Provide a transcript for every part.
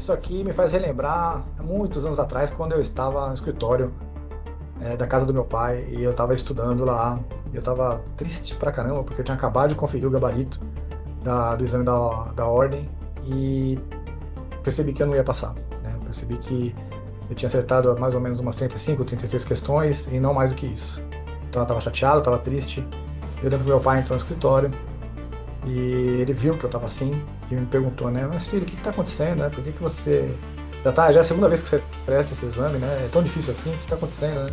isso aqui me faz relembrar há muitos anos atrás, quando eu estava no escritório da casa do meu pai e eu estava estudando lá. Eu estava triste pra caramba, porque eu tinha acabado de conferir o gabarito do exame da ordem e percebi que eu não ia passar, né? Percebi que eu tinha acertado mais ou menos umas 35, 36 questões e não mais do que isso. Então eu estava chateado, estava triste. Eu lembro que meu pai entrou no escritório e ele viu que eu estava assim e me perguntou, né? Mas filho, o que está acontecendo, né? Por que que você já é a segunda vez que você presta esse exame, né? É tão difícil assim, o que está acontecendo, né?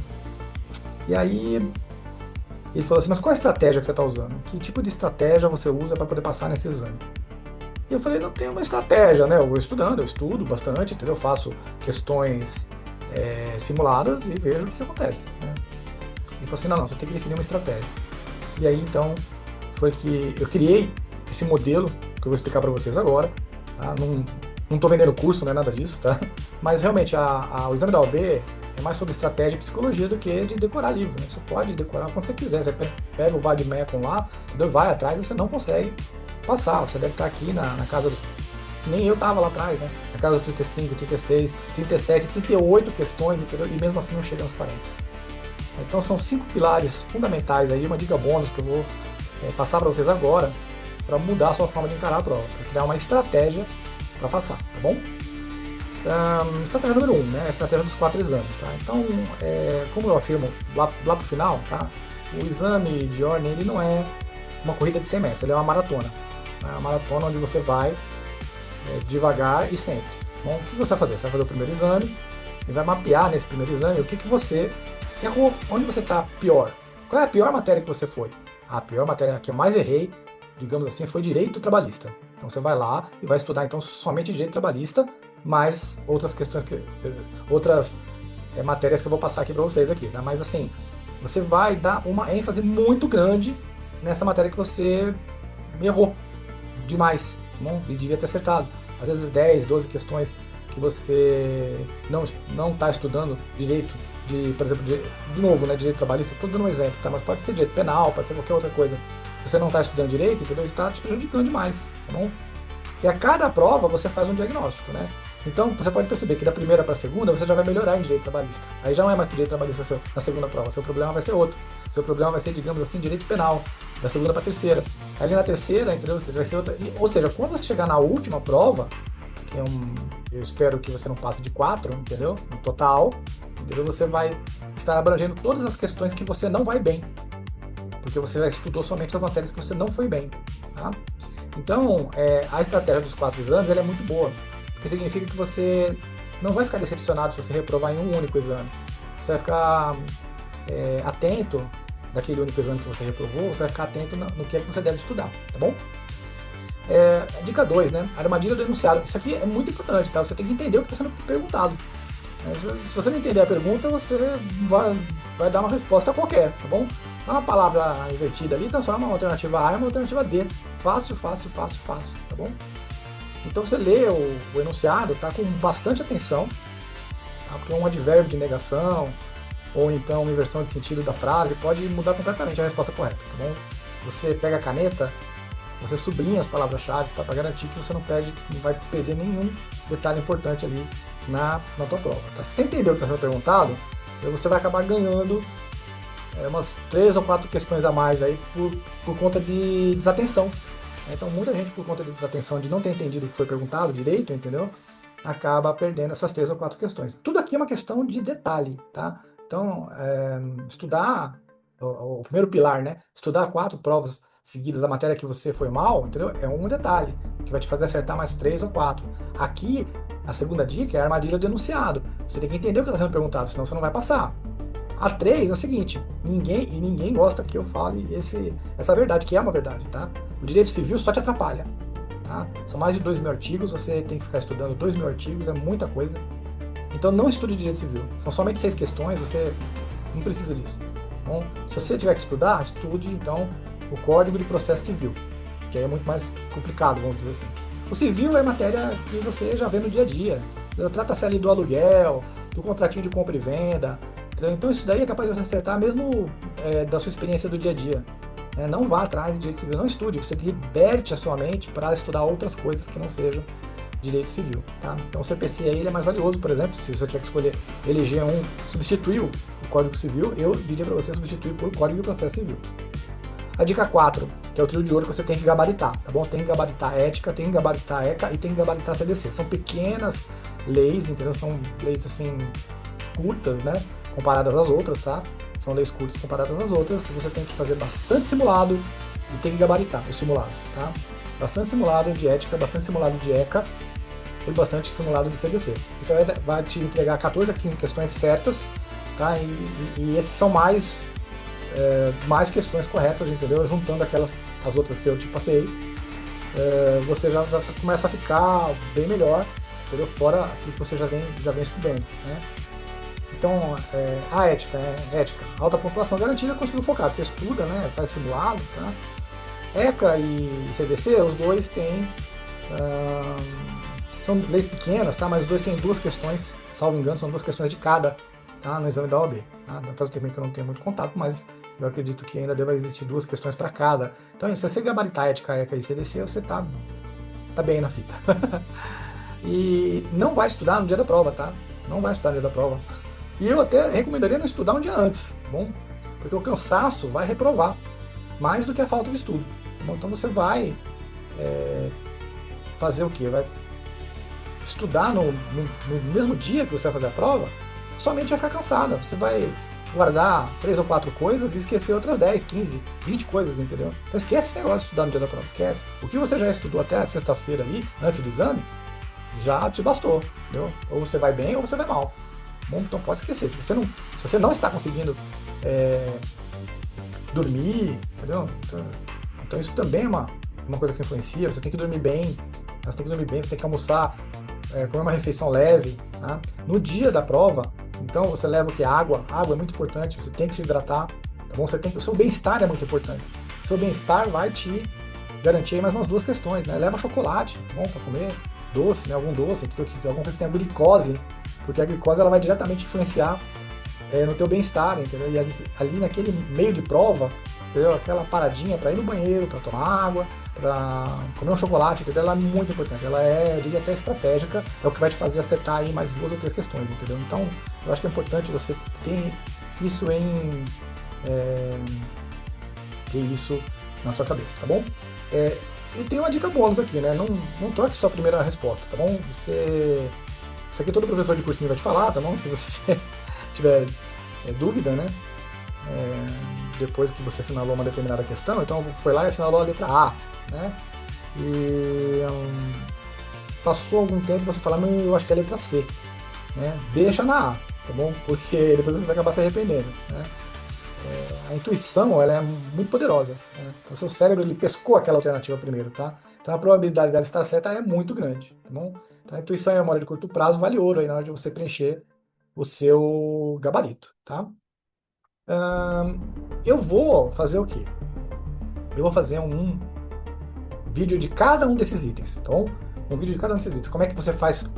E aí ele falou assim, mas qual a estratégia que você está usando? Que tipo de estratégia você usa para poder passar nesse exame? E eu falei, não tenho uma estratégia, né? Eu vou estudando, eu estudo bastante, entendeu? Eu faço questões simuladas e vejo o que acontece, né? Ele falou assim, não, você tem que definir uma estratégia. E aí, então, foi que eu criei esse modelo que eu vou explicar para vocês agora. Tá? Não estou vendendo curso, não é nada disso, tá? Mas realmente o exame da OAB é mais sobre estratégia e psicologia do que de decorar livro, né? Você pode decorar quando você quiser. Você pega o vademecum lá, entendeu? Vai atrás e você não consegue passar. Você deve estar aqui na casa dos... Nem eu estava lá atrás, né? Na casa dos 35, 36, 37, 38 questões, entendeu? E mesmo assim não chega nos 40. Então são 5 pilares fundamentais aí, uma dica bônus que eu vou passar para vocês agora, para mudar a sua forma de encarar a prova, para criar uma estratégia para passar, tá bom? Estratégia número 1, né? A estratégia dos 4 exames, tá? Então, como eu afirmo lá pro final, tá? O exame de ordem, ele não é uma corrida de 100 metros, ele é uma maratona. Tá? Uma maratona onde você vai devagar e sempre. Bom, o que você vai fazer? Você vai fazer o primeiro exame e vai mapear nesse primeiro exame o que você errou, onde você está pior. Qual é a pior matéria que você foi? A pior matéria que eu mais errei, digamos assim, foi direito trabalhista. Então você vai lá e vai estudar então somente direito trabalhista, mais outras questões outras matérias que eu vou passar aqui para vocês aqui, tá? Mas assim, você vai dar uma ênfase muito grande nessa matéria que você errou demais, tá bom? E devia ter acertado. Às vezes 10, 12 questões que você não está estudando direito por exemplo, de novo, né, direito trabalhista, estou dando um exemplo, tá? Mas pode ser direito penal, pode ser qualquer outra coisa. Você não está estudando direito, entendeu? Está te prejudicando demais, tá bom? E a cada prova você faz um diagnóstico, né? Então você pode perceber que da primeira para a segunda você já vai melhorar em direito trabalhista. Aí já não é mais direito trabalhista na segunda prova, seu problema vai ser outro. Seu problema vai ser, digamos assim, direito penal, da segunda para a terceira. Aí na terceira, entendeu? Vai ser outra. Ou seja, quando você chegar na última prova, que eu espero que você não passe de 4, entendeu? No total, entendeu? Você vai estar abrangendo todas as questões que você não vai bem, porque você já estudou somente as matérias que você não foi bem, tá? Então, a estratégia dos 4 exames ela é muito boa, porque significa que você não vai ficar decepcionado se você reprovar em um único exame. Você vai ficar atento daquele único exame que você reprovou, você vai ficar atento no que é que você deve estudar, tá bom? Dica 2, né? Armadilha do enunciado. Isso aqui é muito importante, tá? Você tem que entender o que está sendo perguntado. Se você não entender a pergunta, você vai dar uma resposta qualquer, tá bom? Uma palavra invertida ali transforma uma alternativa A em uma alternativa D. Fácil, fácil, fácil, fácil, tá bom? Então você lê o enunciado, tá? Com bastante atenção, tá? Porque um advérbio de negação ou então uma inversão de sentido da frase pode mudar completamente a resposta correta, tá bom? Você pega a caneta, você sublinha as palavras-chave para garantir que você não vai perder nenhum detalhe importante ali na tua prova. Tá? Se você entender o que está sendo perguntado, você vai acabar ganhando umas 3 ou 4 questões a mais aí por conta de desatenção. Então muita gente, por conta de desatenção, de não ter entendido o que foi perguntado direito, entendeu? Acaba perdendo essas 3 ou 4 questões. Tudo aqui é uma questão de detalhe, tá? Então, estudar, o primeiro pilar, né? Estudar 4 provas seguidas da matéria que você foi mal, entendeu? É um detalhe, que vai te fazer acertar mais 3 ou 4. Aqui, a segunda dica é a armadilha do enunciado. Você tem que entender o que está sendo perguntado, senão você não vai passar. A 3 é o seguinte, ninguém gosta que eu fale essa verdade, que é uma verdade, tá? O direito civil só te atrapalha, tá? São mais de 2.000 artigos, você tem que ficar estudando 2.000 artigos, é muita coisa. Então não estude direito civil, são somente 6 questões, você não precisa disso. Bom, se você tiver que estudar, estude então o Código de Processo Civil, que aí é muito mais complicado, vamos dizer assim. O civil é matéria que você já vê no dia a dia. Trata-se ali do aluguel, do contratinho de compra e venda. Então isso daí é capaz de você acertar mesmo da sua experiência do dia a dia. Não vá atrás de direito civil, não estude, você liberte a sua mente para estudar outras coisas que não sejam direito civil, tá? Então o CPC aí ele é mais valioso, por exemplo, se você tiver que escolher eleger substituir o Código Civil, eu diria para você substituir por Código de Processo Civil. A dica 4, que é o trio de ouro que você tem que gabaritar, tá bom? Tem que gabaritar ética, tem que gabaritar ECA e tem que gabaritar CDC. São pequenas leis, entendeu? São leis assim curtas, né? Comparadas às outras, tá? São leis curtas comparadas às outras. Você tem que fazer bastante simulado e tem que gabaritar os simulados, tá? Bastante simulado de ética, bastante simulado de ECA e bastante simulado de CDC. Isso vai te entregar 14 a 15 questões certas, tá? E esses são mais questões corretas, entendeu? Juntando as outras que eu te passei, você já começa a ficar bem melhor, entendeu? Fora aquilo que você já vem estudando, né? Então, a ética, alta pontuação garantida com estudo focado. Você estuda, né? Faz simulado, tá? ECA e CDC, os dois têm são leis pequenas, tá? Mas os dois têm 2 questões, salvo engano, são 2 questões de cada, tá? No exame da OAB, tá? Faz um tempo que eu não tenho muito contato, mas eu acredito que ainda deva existir 2 questões para cada. Então, se você gabaritar ética, ECA e CDC, você tá bem na fita. E não vai estudar no dia da prova, tá? Não vai estudar no dia da prova. E eu até recomendaria não estudar um dia antes, tá bom? Porque o cansaço vai reprovar mais do que a falta de estudo. Tá bom? Então você vai fazer o quê? Vai estudar no mesmo dia que você vai fazer a prova, somente vai ficar cansada. Você vai guardar 3 ou 4 coisas e esquecer outras 10, 15, 20 coisas, entendeu? Então esquece esse negócio de estudar no dia da prova, esquece. O que você já estudou até a sexta-feira ali, antes do exame, já te bastou, entendeu? Ou você vai bem ou você vai mal. Bom, então pode esquecer. Se você não está conseguindo dormir, entendeu? Então isso também é uma coisa que influencia. Você tem que dormir bem, você tem que almoçar, comer uma refeição leve, tá? No dia da prova, então você leva o que? Água é muito importante, você tem que se hidratar, tá bom? O seu bem-estar é muito importante. O seu bem-estar vai te garantir aí mais umas 2 questões, né? Leva chocolate, tá bom? Para comer doce, né? Algum doce, alguma coisa que tenha glicose, porque a glicose ela vai diretamente influenciar no teu bem-estar, entendeu? E ali naquele meio de prova, entendeu? Aquela paradinha para ir no banheiro, para tomar água, para comer um chocolate, entendeu? Ela é muito importante, ela eu diria até estratégica, é o que vai te fazer acertar aí mais 2 ou 3 questões, entendeu? Então, eu acho que é importante você ter isso ter isso na sua cabeça, tá bom? E tem uma dica bônus aqui, né? Não troque só a primeira resposta, tá bom? Isso aqui todo professor de cursinho vai te falar, tá bom? Se você tiver dúvida, né? Depois que você assinalou uma determinada questão, então foi lá e assinalou a letra A, né? E passou algum tempo e você fala, não, eu acho que é a letra C, né? Deixa na A, tá bom? Porque depois você vai acabar se arrependendo, né? A intuição, ela é muito poderosa, né? Então, seu cérebro, ele pescou aquela alternativa primeiro, tá? Então, a probabilidade dela estar certa é muito grande, tá bom? Então, a intuição e a memória de curto prazo vale ouro aí na hora de você preencher o seu gabarito, tá? Eu vou fazer o quê? Eu vou fazer um vídeo de cada um desses itens, tá bom? Um vídeo de cada um desses itens. Como é que você faz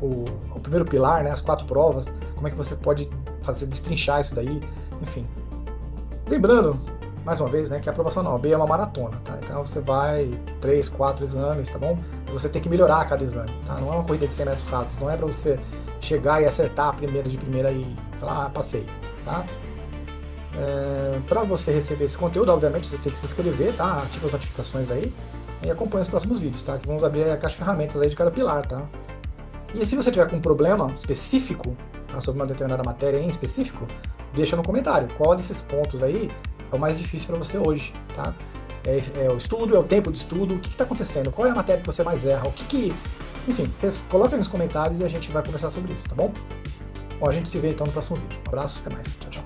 o primeiro pilar, né? As 4 provas, como é que você pode destrinchar isso daí, enfim. Lembrando, mais uma vez, né, que a aprovação na OAB é uma maratona, tá? Então você vai 3, 4 exames, tá bom? Mas você tem que melhorar a cada exame, tá? Não é uma corrida de 100 metros rasos, não é para você chegar e acertar a primeira de primeira e falar, passei, tá? Para você receber esse conteúdo, obviamente, você tem que se inscrever, tá? Ativa as notificações aí e acompanha os próximos vídeos, tá? Que vamos abrir a caixa de ferramentas aí de cada pilar, tá? E se você tiver com um problema específico, tá, sobre uma determinada matéria em específico, deixa no comentário qual desses pontos aí é o mais difícil para você hoje, tá? É o estudo, é o tempo de estudo, o que está acontecendo, qual é a matéria que você mais erra, enfim, coloca aí nos comentários e a gente vai conversar sobre isso, tá bom? Bom, a gente se vê então no próximo vídeo. Um abraço, até mais, tchau, tchau.